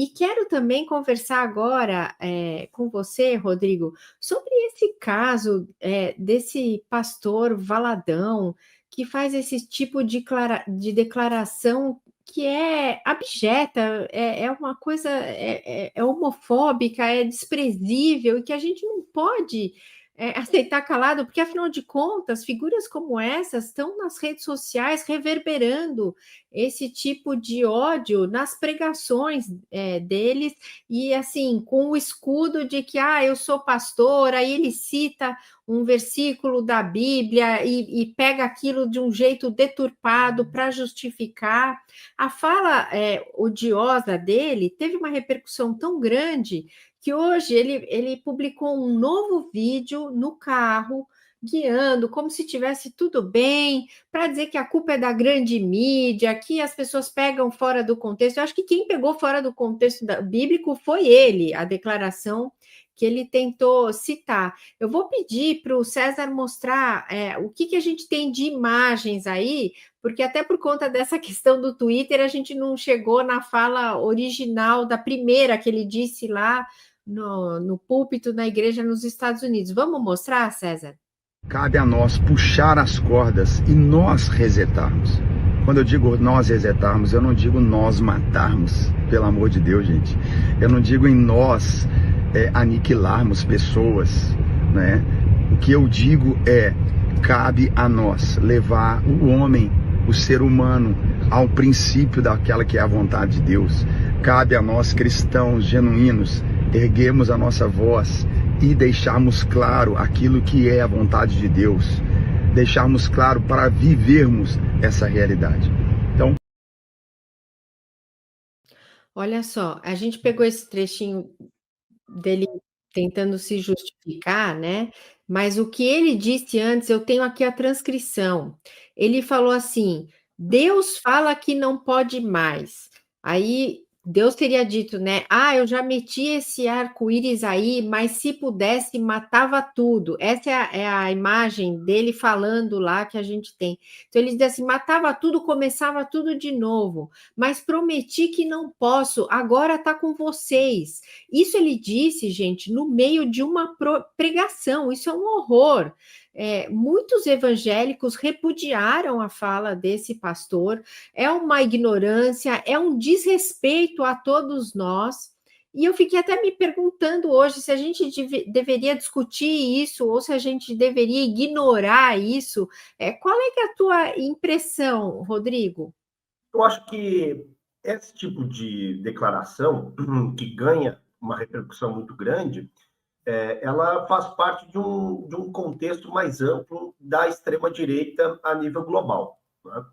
E quero também conversar agora com você, Rodrigo, sobre esse caso desse pastor Valadão, que faz esse tipo de declaração que é abjeta, é uma coisa é homofóbica, é desprezível e que a gente não pode aceitar calado, porque afinal de contas, figuras como essas estão nas redes sociais reverberando esse tipo de ódio nas pregações deles e assim com o escudo de que eu sou pastor, aí ele cita um versículo da Bíblia e pega aquilo de um jeito deturpado para justificar. A fala odiosa dele teve uma repercussão tão grande que hoje ele publicou um novo vídeo no carro, guiando, como se tivesse tudo bem, para dizer que a culpa é da grande mídia, que as pessoas pegam fora do contexto. Eu acho que quem pegou fora do contexto bíblico foi ele, a declaração que ele tentou citar. Eu vou pedir para o César mostrar o que a gente tem de imagens aí, porque até por conta dessa questão do Twitter, a gente não chegou na fala original da primeira que ele disse lá no púlpito da igreja nos Estados Unidos. Vamos mostrar, César? Cabe a nós puxar as cordas e nós resetarmos. Quando eu digo nós resetarmos, eu não digo nós matarmos, pelo amor de Deus, gente. Eu não digo em nós aniquilarmos pessoas, né? O que eu digo cabe a nós levar o homem, o ser humano, ao princípio daquela que é a vontade de Deus. Cabe a nós, cristãos genuínos, erguermos a nossa voz e deixarmos claro aquilo que é a vontade de Deus, deixarmos claro para vivermos essa realidade. Então, olha só, a gente pegou esse trechinho dele tentando se justificar, né? Mas o que ele disse antes, eu tenho aqui a transcrição. Ele falou assim: Deus fala que não pode mais. Aí Deus teria dito, né? Eu já meti esse arco-íris aí, mas se pudesse, matava tudo. Essa é a imagem dele falando lá que a gente tem. Então ele diz assim: matava tudo, começava tudo de novo, mas prometi que não posso, agora está com vocês. Isso ele disse, gente, no meio de uma pregação. Isso é um horror. Muitos evangélicos repudiaram a fala desse pastor. É uma ignorância, é um desrespeito a todos nós. E eu fiquei até me perguntando hoje se a gente deveria discutir isso ou se a gente deveria ignorar isso. Qual é que é a tua impressão, Rodrigo? Eu acho que esse tipo de declaração, que ganha uma repercussão muito grande, ela faz parte de um contexto mais amplo da extrema-direita a nível global, né?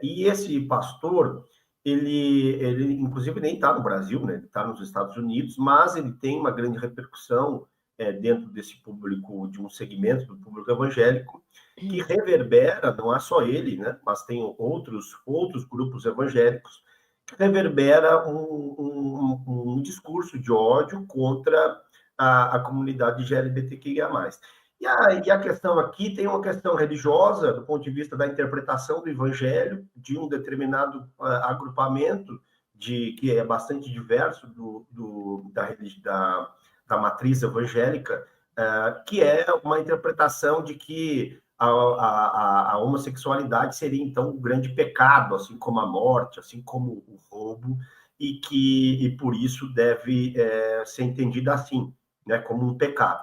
E esse pastor, ele inclusive nem está no Brasil, né? Ele está nos Estados Unidos, mas ele tem uma grande repercussão dentro desse público, de um segmento do público evangélico, que reverbera, não é só ele, né? Mas tem outros grupos evangélicos, que reverbera um discurso de ódio contra a comunidade LGBTQIA+. E a questão aqui tem uma questão religiosa, do ponto de vista da interpretação do evangelho, de um determinado agrupamento, que é bastante diverso da matriz evangélica, que é uma interpretação de que a homossexualidade seria, então, um grande pecado, assim como a morte, assim como o roubo, e por isso deve ser entendida assim, né, como um pecado.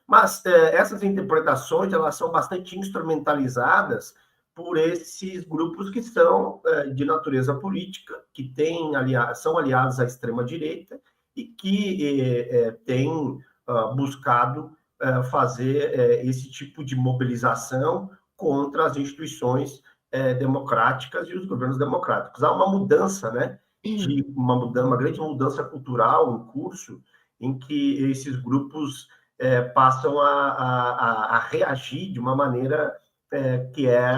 Mas essas interpretações, elas são bastante instrumentalizadas por esses grupos que são de natureza política, que são aliados à extrema-direita e que têm buscado fazer esse tipo de mobilização contra as instituições democráticas e os governos democráticos. Há uma mudança, né, uma grande mudança cultural em curso, em que esses grupos passam a reagir de uma maneira que é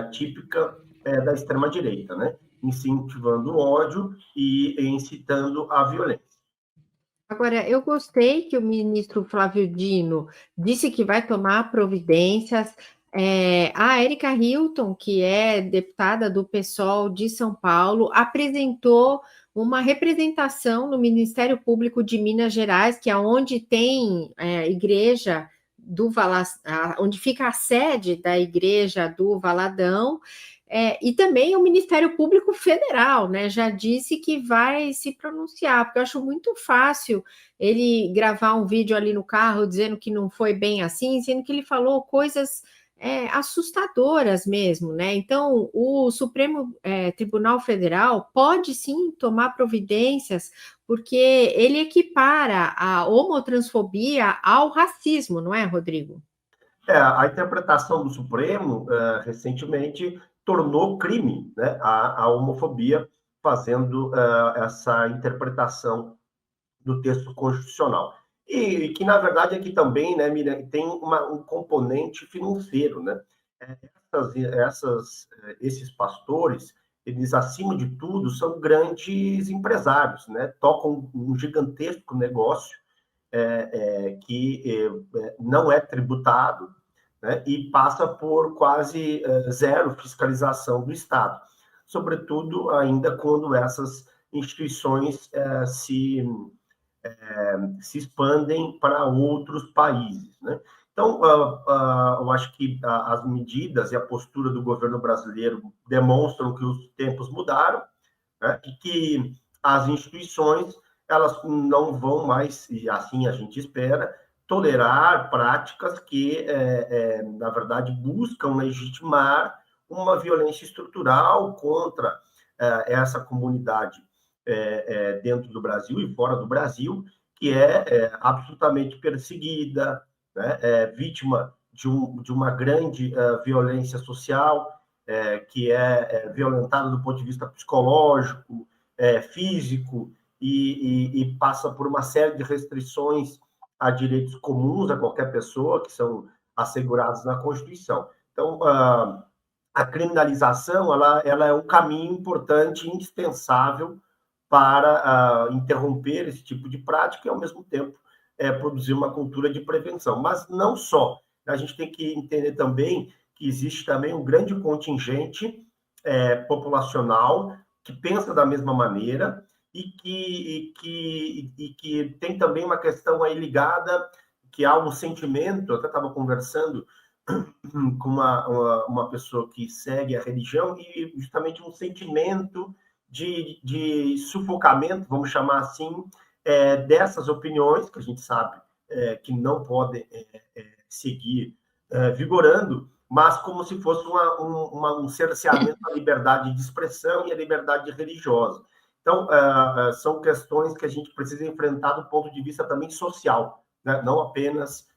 típica da extrema-direita, né? Incentivando o ódio e incitando a violência. Agora, eu gostei que o ministro Flávio Dino disse que vai tomar providências. A Érica Hilton, que é deputada do PSOL de São Paulo, apresentou uma representação no Ministério Público de Minas Gerais, que é onde tem igreja onde fica a sede da igreja do Valadão, e também o Ministério Público Federal, né, já disse que vai se pronunciar, porque eu acho muito fácil ele gravar um vídeo ali no carro dizendo que não foi bem assim, sendo que ele falou coisas assustadoras mesmo, né? Então, o Supremo Tribunal Federal pode sim tomar providências, porque ele equipara a homotransfobia ao racismo, não é, Rodrigo? A interpretação do Supremo, recentemente, tornou crime, né, a homofobia, fazendo essa interpretação do texto constitucional. E que, na verdade, aqui também, né, Miriam, tem um componente financeiro, né? Esses pastores, eles, acima de tudo, são grandes empresários, né? Tocam um gigantesco negócio que não é tributado, né, e passa por quase zero fiscalização do Estado, sobretudo ainda quando essas instituições se expandem para outros países, né? Então, eu acho que as medidas e a postura do governo brasileiro demonstram que os tempos mudaram, né, e que as instituições elas não vão mais, e assim a gente espera, tolerar práticas que, na verdade, buscam legitimar uma violência estrutural contra essa comunidade dentro do Brasil e fora do Brasil, que absolutamente perseguida, né, vítima de uma grande violência social, que violentada do ponto de vista psicológico, físico, e passa por uma série de restrições a direitos comuns a qualquer pessoa, que são assegurados na Constituição. Então, a criminalização ela é um caminho importante, indispensável para interromper esse tipo de prática e, ao mesmo tempo, produzir uma cultura de prevenção. Mas não só. A gente tem que entender também que existe também um grande contingente populacional que pensa da mesma maneira e que tem também uma questão aí ligada, que há um sentimento, eu até estava conversando com uma pessoa que segue a religião, e justamente um sentimento de sufocamento, vamos chamar assim, dessas opiniões, que a gente sabe que não podem seguir vigorando, mas como se fosse um cerceamento da liberdade de expressão e a liberdade religiosa. Então, são questões que a gente precisa enfrentar do ponto de vista também social, né? Não apenas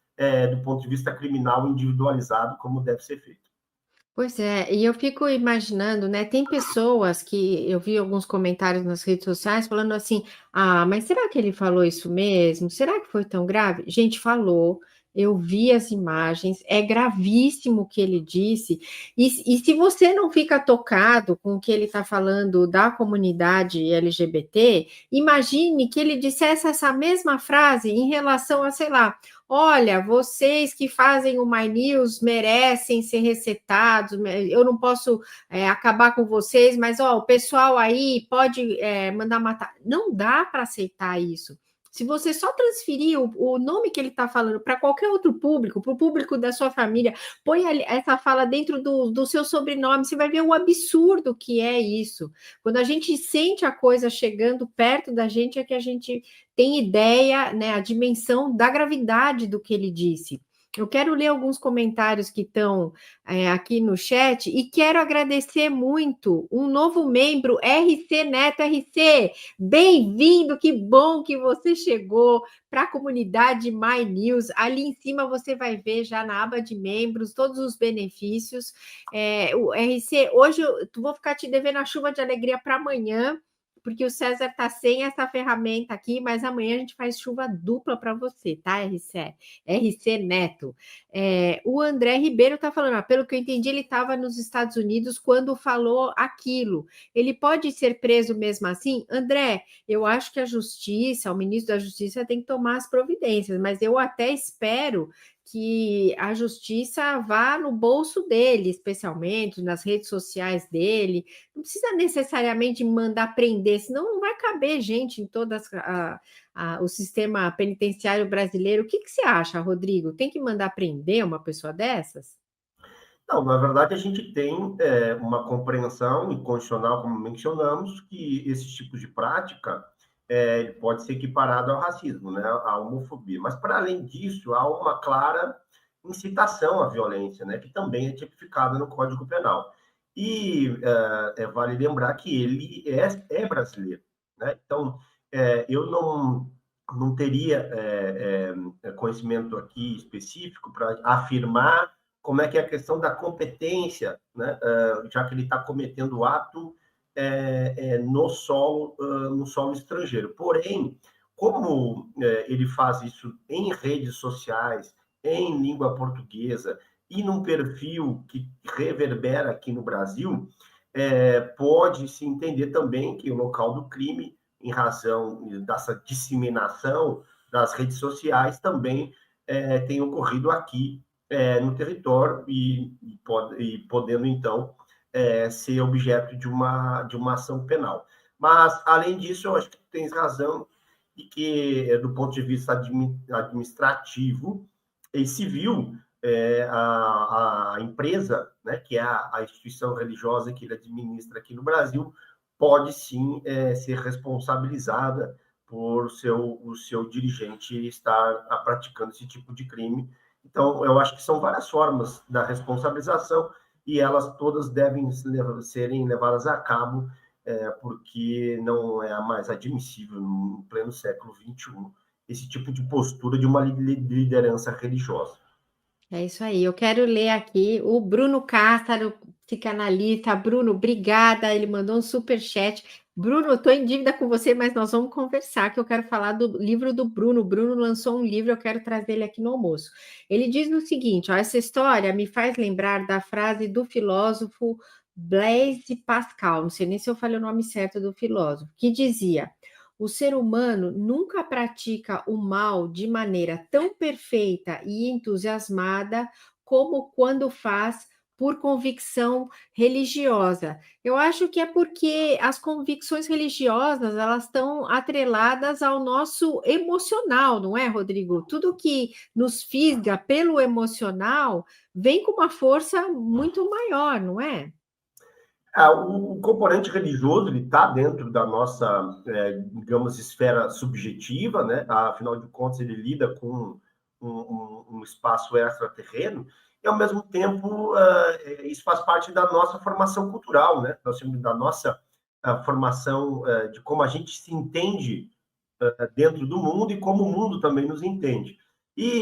do ponto de vista criminal individualizado, como deve ser feito. Pois é, e eu fico imaginando, né? Tem pessoas que eu vi alguns comentários nas redes sociais falando assim: ah, mas será que ele falou isso mesmo? Será que foi tão grave? Gente, falou, eu vi as imagens, é gravíssimo o que ele disse. E se você não fica tocado com o que ele está falando da comunidade LGBT, imagine que ele dissesse essa mesma frase em relação a, sei lá. Olha, vocês que fazem o My News merecem ser resetados, eu não posso acabar com vocês, mas ó, o pessoal aí pode mandar matar. Não dá para aceitar isso. Se você só transferir o nome que ele está falando para qualquer outro público, para o público da sua família, põe essa fala dentro do seu sobrenome, você vai ver o absurdo que é isso. Quando a gente sente a coisa chegando perto da gente, é que a gente tem ideia, né, a dimensão da gravidade do que ele disse. Eu quero ler alguns comentários que estão aqui no chat e quero agradecer muito um novo membro, RC Neto. RC, bem-vindo, que bom que você chegou para a comunidade My News. Ali em cima você vai ver já na aba de membros todos os benefícios. O RC, hoje eu vou ficar te devendo a chuva de alegria para amanhã, porque o César está sem essa ferramenta aqui, mas amanhã a gente faz chuva dupla para você, tá, RC Neto? O André Ribeiro está falando, pelo que eu entendi, ele estava nos Estados Unidos quando falou aquilo. Ele pode ser preso mesmo assim? André, eu acho que a Justiça, o ministro da Justiça tem que tomar as providências, mas eu até espero que a justiça vá no bolso dele, especialmente nas redes sociais dele. Não precisa necessariamente mandar prender, senão não vai caber gente em todas o sistema penitenciário brasileiro. O que você acha, Rodrigo? Tem que mandar prender uma pessoa dessas? Não, na verdade, a gente tem uma compreensão incondicional, como mencionamos, que esse tipo de prática pode ser equiparado ao racismo, né, à homofobia. Mas, para além disso, há uma clara incitação à violência, né, que também é tipificada no Código Penal. E vale lembrar que ele é brasileiro, né? Então, eu não teria conhecimento aqui específico para afirmar como é que é a questão da competência, né? Já que ele está cometendo o ato no solo estrangeiro. Porém, como ele faz isso em redes sociais, em língua portuguesa e num perfil que reverbera aqui no Brasil, pode-se entender também que o local do crime, em razão dessa disseminação das redes sociais, também tem ocorrido aqui no território e podendo, então, ser objeto de uma ação penal. Mas, além disso, eu acho que tens razão de que, do ponto de vista administrativo e civil, a empresa, né, que é a instituição religiosa que ele administra aqui no Brasil, pode sim ser responsabilizada por o seu dirigente estar praticando esse tipo de crime. Então, eu acho que são várias formas da responsabilização e elas todas devem serem levadas a cabo, porque não é mais admissível, no pleno século XXI, esse tipo de postura de uma liderança religiosa. É isso aí. Eu quero ler aqui o Bruno Cássaro, psicanalista. Bruno, obrigada. Ele mandou um super chat. Bruno, eu estou em dívida com você, mas nós vamos conversar, que eu quero falar do livro do Bruno. O Bruno lançou um livro, eu quero trazer ele aqui no almoço. Ele diz o seguinte: ó, essa história me faz lembrar da frase do filósofo Blaise Pascal, não sei nem se eu falei o nome certo do filósofo, que dizia: o ser humano nunca pratica o mal de maneira tão perfeita e entusiasmada como quando faz por convicção religiosa. Eu acho que é porque as convicções religiosas, elas estão atreladas ao nosso emocional, não é, Rodrigo? Tudo que nos fisga pelo emocional vem com uma força muito maior, não é? O componente religioso ele está dentro da nossa, digamos, esfera subjetiva, né? Afinal de contas, ele lida com um espaço extraterreno e, ao mesmo tempo, isso faz parte da nossa formação cultural, né? Da nossa formação de como a gente se entende dentro do mundo e como o mundo também nos entende.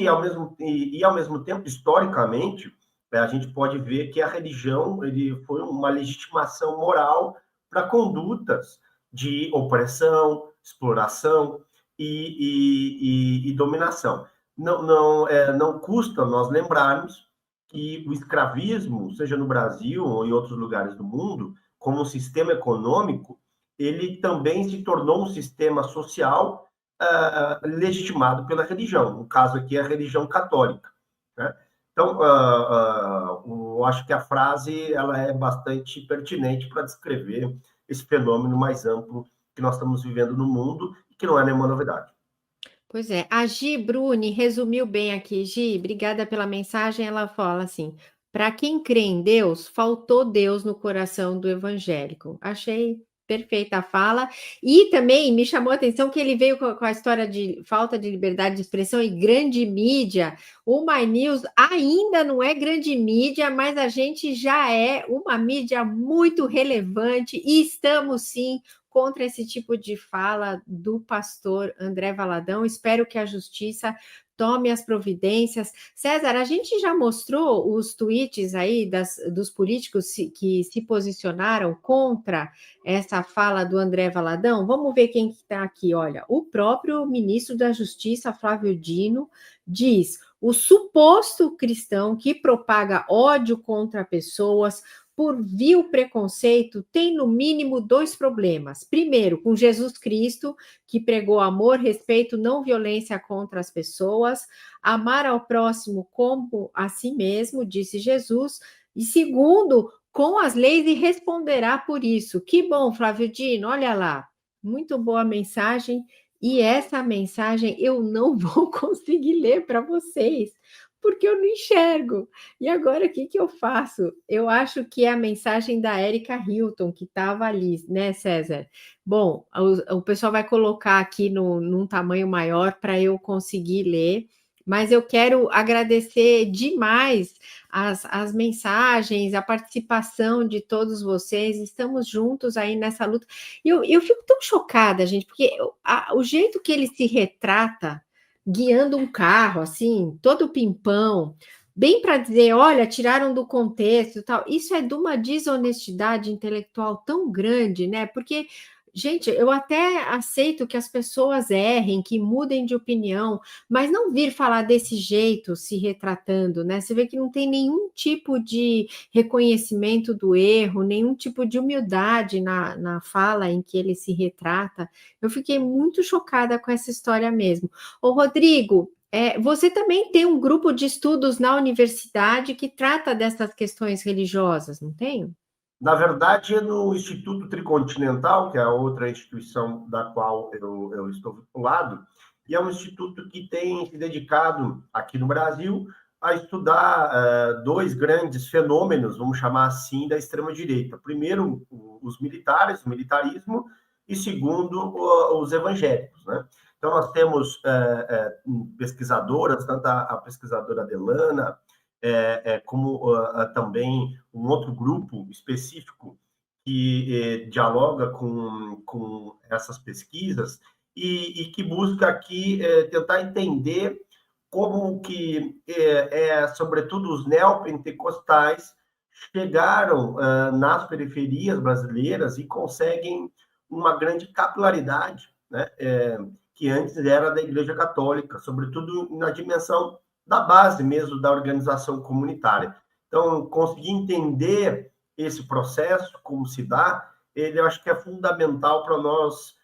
Ao mesmo tempo, historicamente, a gente pode ver que a religião ele foi uma legitimação moral para condutas de opressão, exploração e dominação. Não custa nós lembrarmos que o escravismo, seja no Brasil ou em outros lugares do mundo, como um sistema econômico, ele também se tornou um sistema social legitimado pela religião. No caso aqui, a religião católica, né? Então, eu acho que a frase ela é bastante pertinente para descrever esse fenômeno mais amplo que nós estamos vivendo no mundo e que não é nenhuma novidade. Pois é, a Gi Bruni resumiu bem aqui. Gi, obrigada pela mensagem. Ela fala assim: para quem crê em Deus, faltou Deus no coração do evangélico. Achei perfeita a fala. E também me chamou a atenção que ele veio com a história de falta de liberdade de expressão e grande mídia. O My News ainda não é grande mídia, mas a gente já é uma mídia muito relevante e estamos sim contra esse tipo de fala do pastor André Valadão. Espero que a justiça tome as providências. César, a gente já mostrou os tweets aí dos políticos que se posicionaram contra essa fala do André Valadão? Vamos ver quem está aqui. Olha, o próprio ministro da Justiça, Flávio Dino, diz: o suposto cristão que propaga ódio contra pessoas por vil preconceito tem, no mínimo, dois problemas. Primeiro, com Jesus Cristo, que pregou amor, respeito, não violência contra as pessoas, amar ao próximo como a si mesmo, disse Jesus. E segundo, com as leis e responderá por isso. Que bom, Flávio Dino, olha lá. Muito boa mensagem. E essa mensagem eu não vou conseguir ler para vocês, porque eu não enxergo. E agora, o que eu faço? Eu acho que é a mensagem da Erika Hilton, que estava ali, né, César? Bom, o pessoal vai colocar aqui num tamanho maior para eu conseguir ler, mas eu quero agradecer demais as mensagens, a participação de todos vocês. Estamos juntos aí nessa luta. Eu fico tão chocada, gente, porque o jeito que ele se retrata guiando um carro, assim, todo pimpão, bem para dizer, olha, tiraram do contexto e tal. Isso é de uma desonestidade intelectual tão grande, né? Porque, gente, eu até aceito que as pessoas errem, que mudem de opinião, mas não vir falar desse jeito, se retratando, né? Você vê que não tem nenhum tipo de reconhecimento do erro, nenhum tipo de humildade na fala em que ele se retrata. Eu fiquei muito chocada com essa história mesmo. Ô, Rodrigo, você também tem um grupo de estudos na universidade que trata dessas questões religiosas, não tem? Na verdade, é no Instituto Tricontinental, que é a outra instituição da qual eu estou vinculado, e é um instituto que tem se dedicado aqui no Brasil a estudar dois grandes fenômenos, vamos chamar assim, da extrema-direita. Primeiro, os militares, o militarismo, e segundo, os evangélicos, né? Então, nós temos pesquisadoras, tanto a pesquisadora Delana, como também um outro grupo específico que dialoga com essas pesquisas e que busca aqui tentar entender como que, sobretudo, os neopentecostais chegaram nas periferias brasileiras e conseguem uma grande capilaridade, né, que antes era da Igreja Católica, sobretudo na dimensão da base mesmo da organização comunitária. Então, conseguir entender esse processo, como se dá, eu acho que é fundamental para nós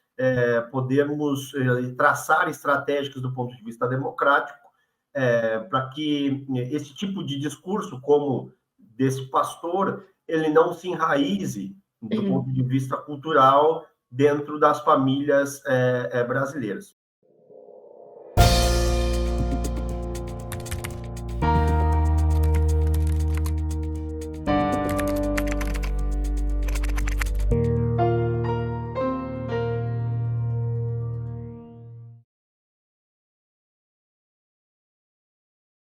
podermos traçar estratégias do ponto de vista democrático, para que esse tipo de discurso, como desse pastor, ele não se enraize do ponto de vista cultural dentro das famílias brasileiras.